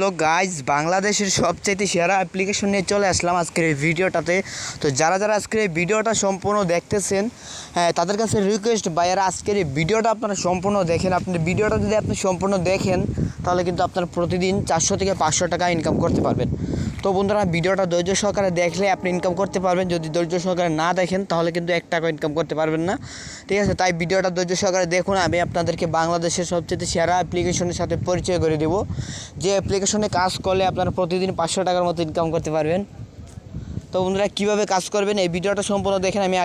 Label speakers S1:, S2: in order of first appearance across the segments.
S1: Hello guys, বাংলাদেশের সবচেয়ে সেরা অ্যাপ্লিকেশন নিয়ে চলে আসলাম আজকের এই ভিডিওটাতে। তো যারা আজকের এই ভিডিওটা সম্পূর্ণ দেখতেছেন, তাদের কাছে রিকোয়েস্ট ভাইয়ারা, আজকের এই ভিডিওটা আপনারা সম্পূর্ণ দেখেন। আপনার ভিডিওটা যদি আপনি সম্পূর্ণ দেখেন তাহলে কিন্তু আপনার প্রতিদিন 400 থেকে 500 টাকা ইনকাম করতে পারবেন। তো বন্ধুরা, ভিডিওটা ধৈর্য সহকারে দেখলে আপনি ইনকাম করতে পারবেন। যদি ধৈর্য সহকারে না দেখেন তাহলে কিন্তু 1 টাকা ইনকাম করতে পারবেন না, ঠিক আছে? তাই ভিডিওটা ধৈর্য সহকারে দেখুন। আমি আপনাদেরকে বাংলাদেশের সবচেয়ে সেরা অ্যাপ্লিকেশনের সাথে পরিচয় করে দেবো, যে অ্যাপ্লিকেশনে কাজ করলে আপনারা প্রতিদিন 500 টাকার মতো ইনকাম করতে পারবেন। তো বন্ধুরা, কীভাবে কাজ করবেন এই ভিডিওটা সম্পূর্ণ দেখেন। আমি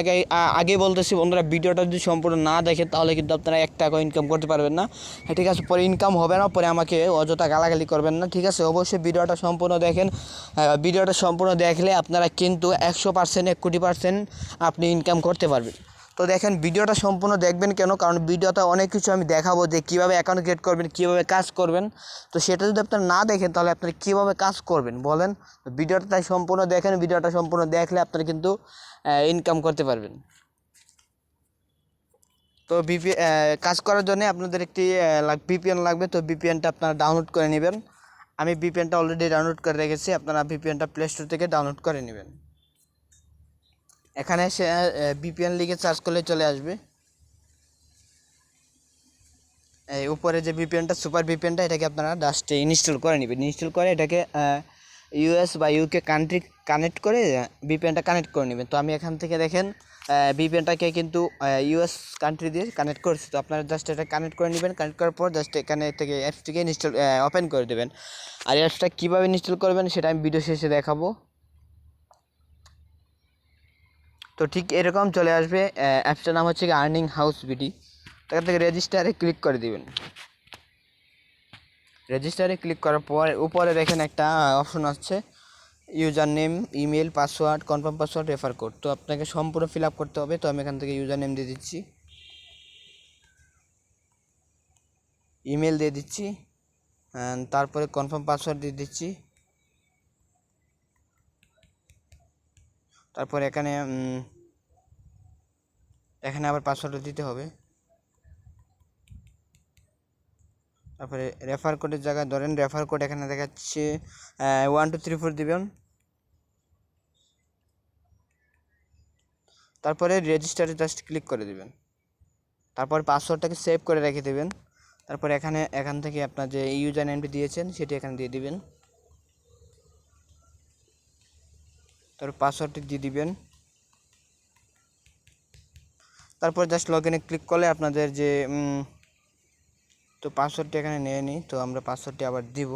S1: আগে বলতেছি বন্ধুরা, ভিডিওটা যদি সম্পূর্ণ না দেখেন তাহলে কিন্তু আপনারা 1 টাকা ইনকাম করতে পারবেন না, হ্যাঁ ঠিক আছে? পরে ইনকাম হবে না, পরে আমাকে অযথা গালাগালি করবেন না, ঠিক আছে? অবশ্যই ভিডিওটা সম্পূর্ণ দেখেন। ভিডিওটা সম্পূর্ণ দেখলে আপনারা কিন্তু 100% 1 কোটি % আপনি ইনকাম করতে পারবেন। তো দেখেন, ভিডিওটা সম্পূর্ণ দেখবেন কেন? কারণ ভিডিওতে অনেক কিছু আমি দেখাবো, যে কীভাবে অ্যাকাউন্ট ক্রিয়েট করবেন, কীভাবে কাজ করবেন। তো সেটা যদি আপনারা না দেখেন তাহলে আপনারা কীভাবে কাজ করবেন বলেন? ভিডিওটা তাই সম্পূর্ণ দেখেন। ভিডিওটা সম্পূর্ণ দেখলে আপনারা কিন্তু ইনকাম করতে পারবেন। তো কাজ করার জন্য আপনাদের একটি ভিপিএন লাগবে। তো ভিপিএনটা আপনারা ডাউনলোড করে নেবেন। আমি ভিপিএনটা অলরেডি ডাউনলোড করে রেখেছি, আপনারা ভিপিএনটা প্লে স্টোর থেকে ডাউনলোড করে নেবেন। এখানে এসে ভিপিএন লিখে সার্চ করলে চলে আসবে। এই উপরে যে ভিপিএনটা, সুপার ভিপিএনটা, এটাকে আপনারা জাস্ট ইনস্টল করে নেবেন। ইনস্টল করে এটাকে ইউএস বা ইউকে কান্ট্রি কানেক্ট করে ভিপিএনটা কানেক্ট করে নেবেন। তো আমি এখান থেকে দেখেন ভিপিএনটাকে কিন্তু ইউএস কান্ট্রি দিয়ে কানেক্ট করছি। তো আপনারা জাস্ট এটা কানেক্ট করে নেবেন। কানেক্ট করার পর জাস্ট এখানে থেকে অ্যাপসটিকে ইনস্টল ওপেন করে দেবেন। আর অ্যাপসটা কীভাবে ইনস্টল করবেন সেটা আমি ভিডিও শেষে দেখাবো। তো ঠিক এরকম চলে আসবে। অ্যাপসটার নাম হচ্ছে আর্নিং হাউস বিডি। এখান থেকে রেজিস্টারে ক্লিক করে দিবেন। রেজিস্টারে ক্লিক করার পর উপরে দেখেন একটা অপশন আছে, user name, email, password, confirm password, refer code. তো আপনাকে সম্পূর্ণ ফিল আপ করতে হবে। তো আমি এখান থেকে ইউজার নেম দিয়ে দিচ্ছি, ইমেল দিয়ে দিচ্ছি, তারপরে কনফার্ম পাসওয়ার্ড দিয়ে দিচ্ছি। তারপর এখানে আবার পাসওয়ার্ড দিতে হবে। তারপরে রেফার কোডের জায়গায় ধরেন রেফার কোড এখানে দেখাচ্ছে 1 2 3 4 দিবেন। তারপরে রেজিস্টারে জাস্ট ক্লিক করে দিবেন। তারপর পাসওয়ার্ডটাকে সেভ করে রেখে দেবেন। তারপর এখান থেকে আপনার যে ইউজার নেমটি দিয়েছেন সেটি এখানে দিয়ে দিবেন। তারপর পাসওয়ার্ডটি দিয়ে দিবেন। তারপর জাস্ট লগ ইনে ক্লিক করলে আপনাদের যে তো পাসওয়ার্ডটি এখানে নিয়ে নিই। তো আমরা পাসওয়ার্ডটি আবার দিব।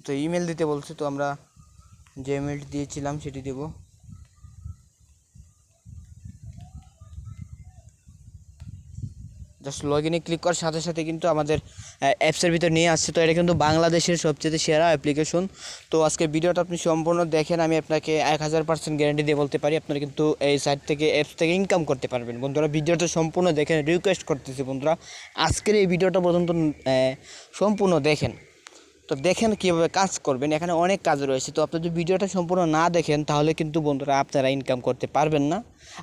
S1: তো ইমেল দিতে বলছে, তো আমরা যে ইমেলটি দিয়েছিলাম সেটি দেব। জাস্ট লগ ইনে ক্লিক করার সাথে সাথে কিন্তু আমাদের অ্যাপসের ভিতর নিয়ে আসছে। তো এটা কিন্তু বাংলাদেশের সবচেয়ে সেরা অ্যাপ্লিকেশন। তো আজকে ভিডিওটা আপনি সম্পূর্ণ দেখেন। আমি আপনাকে 1000% গ্যারান্টি দিয়ে বলতে পারি আপনারা কিন্তু এই সাইট থেকে, অ্যাপস থেকে ইনকাম করতে পারবেন। বন্ধুরা, ভিডিওটা সম্পূর্ণ দেখেন, রিকোয়েস্ট করতেছি বন্ধুরা, আজকের এই ভিডিওটা পর্যন্ত সম্পূর্ণ দেখেন। তো দেখেন কীভাবে কাজ করবেন, এখানে অনেক কাজ রয়েছে। তো আপনি যদি ভিডিওটা সম্পূর্ণ না দেখেন তাহলে কিন্তু বন্ধুরা আপনারা ইনকাম করতে পারবেন না।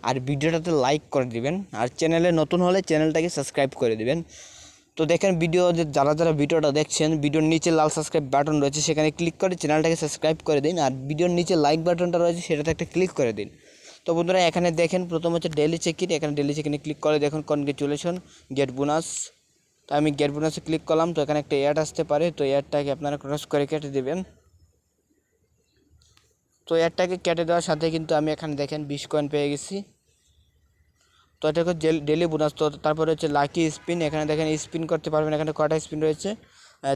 S1: আর ভিডিওটাতে লাইক করে দিবেন, আর চ্যানেলে নতুন হলে চ্যানেলটাকে সাবস্ক্রাইব করে দিবেন। তো দেখেন, যারা ভিডিওটা দেখছেন, ভিডিওর নিচে লাল সাবস্ক্রাইব বাটন রয়েছে, সেখানে ক্লিক করে চ্যানেলটাকে সাবস্ক্রাইব করে দিন। আর ভিডিওর নিচে লাইক বাটনটা রয়েছে, সেটাতে একটা ক্লিক করে দিন। তো বন্ধুরা, এখানে দেখেন প্রথম হচ্ছে ডেইলি চেক ইন। এখানে ডেইলি চেক ইনে ক্লিক করে দেখুন কনগ্রেচুলেশন গেট বোনাস। তো আমি গেট বোনাসে ক্লিক করলাম। তো এখানে একটা অ্যাড আসতে পারে, তো অ্যাডটাকে আপনারা ক্রস করে কেটে দেবেন। তো অ্যাডটাকে কেটে দেওয়ার সাথে কিন্তু আমি এখানে দেখেন 20 কয়েন পেয়ে গেছি। তো এটা হচ্ছে ডেলি বোনাস। তো তারপরে হচ্ছে লাকি স্পিন। এখানে দেখেন স্পিন করতে পারবেন। এখানে কয়টা স্পিন রয়েছে?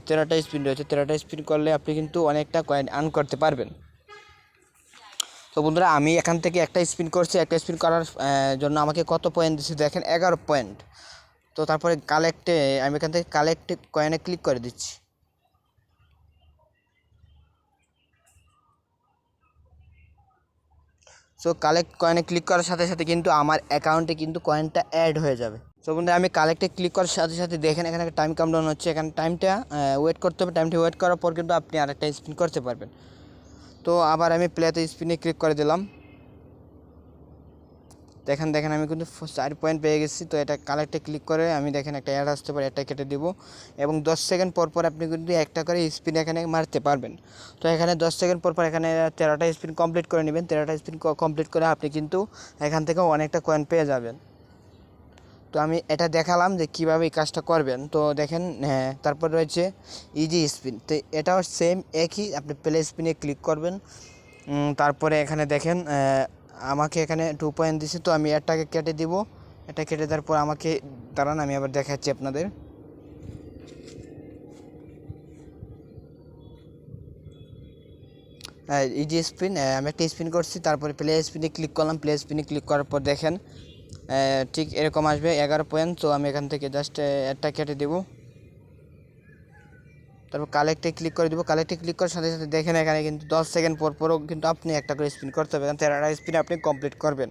S1: 13টা স্পিন রয়েছে। 13টা স্পিন করলে আপনি কিন্তু অনেকটা কয়েন আর্ন করতে পারবেন। তো বন্ধুরা, আমি এখান থেকে একটা স্পিন করছি। একটা স্পিন করার জন্য আমাকে কত পয়েন্ট দিচ্ছে দেখেন, 11 পয়েন্ট। তো তারপরে আমি এখান থেকে কালেক্ট কয়েনে ক্লিক করে দিচ্ছি। সো কালেক্ট কয়েনে ক্লিক করার সাথে সাথে কিন্তু আমার অ্যাকাউন্টে কিন্তু কয়েনটা অ্যাড হয়ে যাবে। সো বন্ধু, আমি কালেক্টে ক্লিক করার সাথে সাথে দেখেন এখানে টাইম কাউন্টডাউন হচ্ছে। এখানে টাইমটা ওয়েট করতে হবে। টাইমটা ওয়েট করার পর কিন্তু আপনি আরেকটা স্পিন করতে পারবেন। তো আবার আমি প্লেতে স্পিনে ক্লিক করে দিলাম। দেখেন আমি কিন্তু 4 পয়েন্ট পেয়ে গেছি। তো এটা কালেক্টে ক্লিক করে আমি দেখেন একটা অ্যাড আসতে পারে, এটা কেটে দিব এবং 10 সেকেন্ড পর আপনি কিন্তু একটা করে স্পিন এখানে মারতে পারবেন। তো এখানে 10 সেকেন্ড পর এখানে 13টা স্পিন কমপ্লিট করে নেবেন। 13টা স্পিন কমপ্লিট করে আপনি কিন্তু এখান থেকে অনেকটা কয়েন পেয়ে যাবেন। তো আমি এটা দেখালাম যে কীভাবে এই কাজটা করবেন। তো দেখেন হ্যাঁ, তারপর রয়েছে ইজি স্পিন। তো এটাও সেম একই, আপনি প্লে স্পিনে ক্লিক করবেন। তারপরে এখানে দেখেন আমাকে এখানে 2 পয়েন্ট দিছে, তো আমি এটাকে কেটে দিব। এটা কেটে দেওয়ার পর আমাকে দাঁড়ান আমি আবার দেখাচ্ছি আপনাদের। ইজি স্পিন আমি একটা স্পিন করছি, তারপরে প্লে স্পিনে ক্লিক করলাম। প্লে স্পিনে ক্লিক করার পর দেখেন ঠিক এরকম আসবে 11 পয়েন্ট। তো আমি এখান থেকে জাস্ট একটা কেটে দেব, তারপর কালেক্টে ক্লিক করে দেবো। কালেক্টে ক্লিক করার সাথে সাথে দেখেন এখানে কিন্তু 10 সেকেন্ড পরও কিন্তু আপনি একটা করে স্পিন করতে হবে, কারণ 13টা স্পিন আপনি কমপ্লিট করবেন।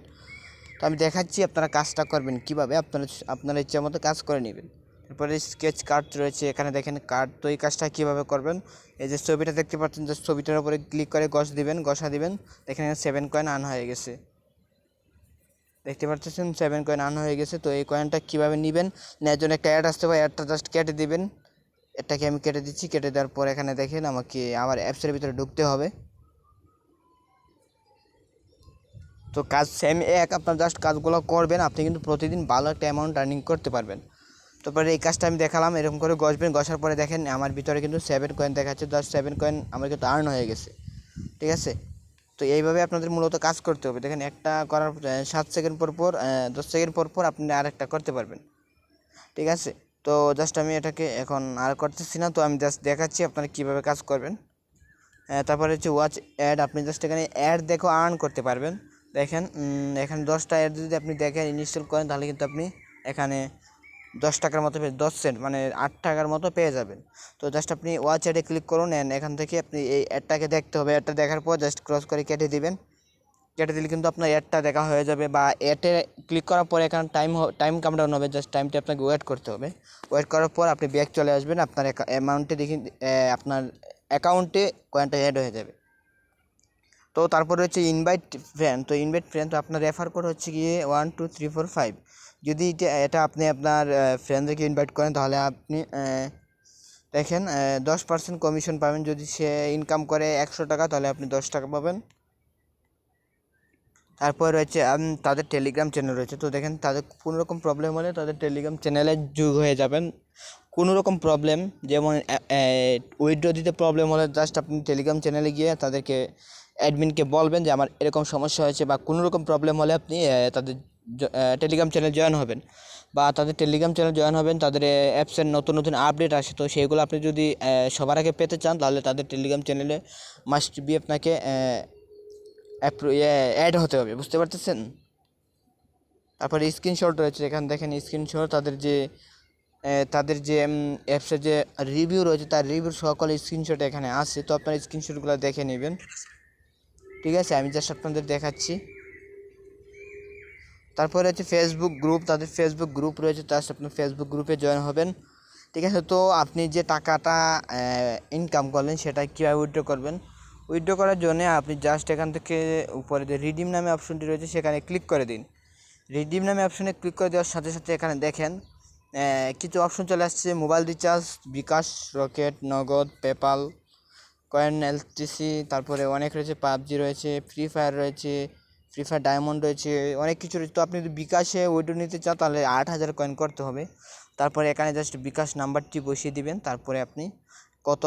S1: তো আমি দেখাচ্ছি আপনারা কাজটা করবেন কীভাবে, আপনারা ইচ্ছা মতো কাজ করে নেবেন। তারপরে স্কেচ কার্ড রয়েছে এখানে দেখেন কার্ড। তো এই কাজটা কীভাবে করবেন, এই যে ছবিটা দেখতে পাচ্ছেন, যে ছবিটার উপরে ক্লিক করে ঘষা দিবেন। দেখেন 7 কয়েন আর্ন হয়ে গেছে, দেখতে পাচ্ছেন 7 কয়েন আর্ন হয়ে গেছে। তো এই কয়েনটা কীভাবে নেবেন, নেওয়ার জন্য একটা অ্যাড আসতে পারে, অ্যাডটা জাস্ট কেটে দিবেন। এটাকে আমি কেটে দিচ্ছি। কেটে দেওয়ার পর এখানে দেখেন আমাকে আবার অ্যাপসের ভিতরে ঢুকতে হবে। তো কাজ সেম এক, আপনার জাস্ট কাজগুলো করবেন, আপনি কিন্তু প্রতিদিন ভালো একটা অ্যামাউন্ট আর্নিং করতে পারবেন। তারপরে এই কাজটা আমি দেখালাম, এরকম করে ঘষবেন। ঘষার পরে দেখেন আমার ভিতরে কিন্তু 7 কয়েন দেখাচ্ছে, জাস্ট 7 কয়েন আমার কিন্তু আর্ন হয়ে গেছে। ঠিক আছে, তো এইভাবে আপনাদের মূলত কাজ করতে হবে। দেখেন একটা করার 7 সেকেন্ড পর 10 সেকেন্ড পর আপনি আরেকটা করতে পারবেন। ঠিক আছে, তো জাস্ট আমি এটাকে এখন আর করতেছি না, তো আমি জাস্ট দেখাচ্ছি আপনারা কীভাবে কাজ করবেন। তারপরে হচ্ছে ওয়াচ অ্যাড, আপনি জাস্ট এখানে অ্যাড দেখো আর্ন করতে পারবেন। দেখেন এখানে 10টা অ্যাড যদি আপনি দেখেন ইনস্টল করেন, তাহলে কিন্তু আপনি এখানে 10 টাকার মতো 10 সেন্ট মানে 8 টাকার মতো পেয়ে যাবেন। তো জাস্ট আপনি ওয়াচ অ্যাডে ক্লিক করুন, অ্যান্ড এখান থেকে আপনি এই অ্যাডটাকে দেখতে হবে। অ্যাডটা দেখার পর জাস্ট ক্রস করে কেটে দিবেন। কেটে দিলে কিন্তু আপনার অ্যাডটা দেখা হয়ে যাবে, বা অ্যাডে ক্লিক করার পরে এখানে টাইম কাউন্টডাউন হবে, জাস্ট টাইমটা আপনাকে ওয়েট করতে হবে। ওয়েট করার পর আপনি ব্যাক চলে আসবেন, আপনার অ্যামাউন্টে দেখি আপনার অ্যাকাউন্টে কয়েনটা অ্যাড হয়ে যাবে। তো তারপর হচ্ছে ইনভাইট ফ্রেন্ড। তো ইনভাইট ফ্রেন্ড, তো আপনার রেফার কোড হচ্ছে গিয়ে 1 2 3 4 5। যদি এটা আপনি আপনার ফ্রেন্ডদেরকে ইনভাইট করেন, তাহলে আপনি দেখেন 10% কমিশন পাবেন। যদি সে ইনকাম করে 100 টাকা, তাহলে আপনি 10 টাকা পাবেন। তারপর রয়েছে তাদের টেলিগ্রাম চ্যানেল রয়েছে। তো দেখেন তাদের কোনো রকম প্রবলেম হলে তাদের টেলিগ্রাম চ্যানেলে যোগ হয়ে যাবেন। কোনো রকম প্রবলেম, যেমন উইথড্র দিতে প্রবলেম হলে জাস্ট আপনি টেলিগ্রাম চ্যানেলে গিয়ে তাদেরকে অ্যাডমিনকে বলবেন যে আমার এরকম সমস্যা হয়েছে, বা কোনো রকম প্রবলেম হলে আপনি তাদের টেলিগ্রাম চ্যানেল জয়েন হবেন, বা তাদের টেলিগ্রাম চ্যানেল জয়েন হবেন। তাদের অ্যাপসের নতুন নতুন আপডেট আসে, তো সেইগুলো আপনি যদি সবার আগে পেতে চান, তাহলে তাদের টেলিগ্রাম চ্যানেলে মাস্ট বি আপনাকে অ্যাড হতে হবে, বুঝতে পারতেছেন। তারপরে স্ক্রিনশট রয়েছে, এখানে দেখেন স্ক্রিনশট তাদের যে অ্যাপসের যে রিভিউ রয়েছে, তার রিভিউর সকল স্ক্রিনশট এখানে আছে। তো আপনার স্ক্রিনশটগুলো দেখে নেবেন। ঠিক আছে, আমি জাস্ট আপনাদের দেখাচ্ছি। তারপরে হচ্ছে ফেসবুক গ্রুপ, তাদের ফেসবুক গ্রুপ রয়েছে, জাস্ট আপনি ফেসবুক গ্রুপে জয়েন হবেন। ঠিক আছে, তো আপনি যে টাকাটা ইনকাম করলেন সেটা কীভাবে উইথড্র করবেন, উইথড্র করার জন্য আপনি জাস্ট এখান থেকে উপরে যে রিডিম নামে অপশনটি রয়েছে সেখানে ক্লিক করে দিন। রিডিম নামে অপশনে ক্লিক করে দেওয়ার সাথে সাথে এখানে দেখেন কিছু অপশন চলে আসছে, মোবাইল রিচার্জ, বিকাশ, রকেট, নগদ, পেপাল, কয়েন, এলটিসি, তারপরে অনেক রয়েছে, পাবজি রয়েছে, ফ্রি ফায়ার রয়েছে, ফ্রি ফায়ার ডায়মন্ড রয়েছে, অনেক কিছু রয়েছে। তো আপনি যদি বিকাশে উইথড্র নিতে চান, তাহলে 8000 কয়েন করতে হবে। তারপরে এখানে জাস্ট বিকাশ নাম্বারটি বসিয়ে দিবেন। তারপরে আপনি কত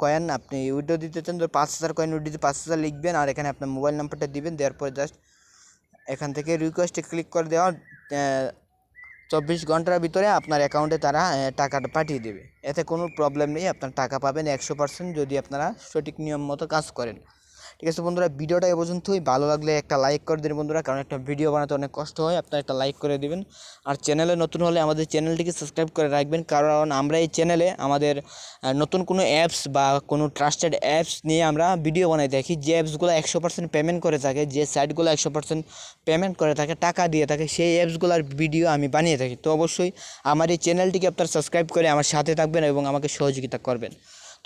S1: কয়েন আপনি উইথড্র দিতে চান, তো 5000 কয়েন উইথড্র দিতে 5000 লিখবেন, আর এখানে আপনার মোবাইল নাম্বারটা দিবেন। দেওয়ার পরে জাস্ট এখান থেকে রিকোয়েস্টে ক্লিক করে দেওয়া 24 ঘন্টার ভিতরে আপনার অ্যাকাউন্টে তারা টাকাটা পাঠিয়ে দেবে। এতে কোনো প্রবলেম নেই, আপনার টাকা পাবেন 100% যদি আপনারা সঠিক নিয়ম মতো কাজ করেন। ঠিক আছে বন্ধুরা, ভিডিওটা এ পর্যন্তই। ভালো লাগলে একটা লাইক করে দিন বন্ধুরা, কারণ একটা ভিডিও বানাতে অনেক কষ্ট হয়। আপনারা একটা লাইক করে দিবেন, আর চ্যানেলে নতুন হলে আমাদের চ্যানেলটিকে সাবস্ক্রাইব করে রাখবেন, কারণ আমরা এই চ্যানেলে আমাদের নতুন কোনো অ্যাপস বা কোনো ট্রাস্টেড অ্যাপস নিয়ে আমরা ভিডিও বানাই থাকি। যে অ্যাপসগুলো 100% পেমেন্ট করে থাকে, যে সাইটগুলো 100% পেমেন্ট করে থাকে, টাকা দিয়ে থাকে, সেই অ্যাপসগুলোর ভিডিও আমি বানিয়ে থাকি। তো অবশ্যই আমার এই চ্যানেলটিকে আপনারা সাবস্ক্রাইব করে আমার সাথে থাকবেন এবং আমাকে সহযোগিতা করবেন।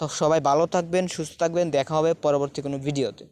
S1: তো সবাই ভালো থাকবেন, সুস্থ থাকবেন, দেখা হবে পরবর্তী কোনো ভিডিওতে।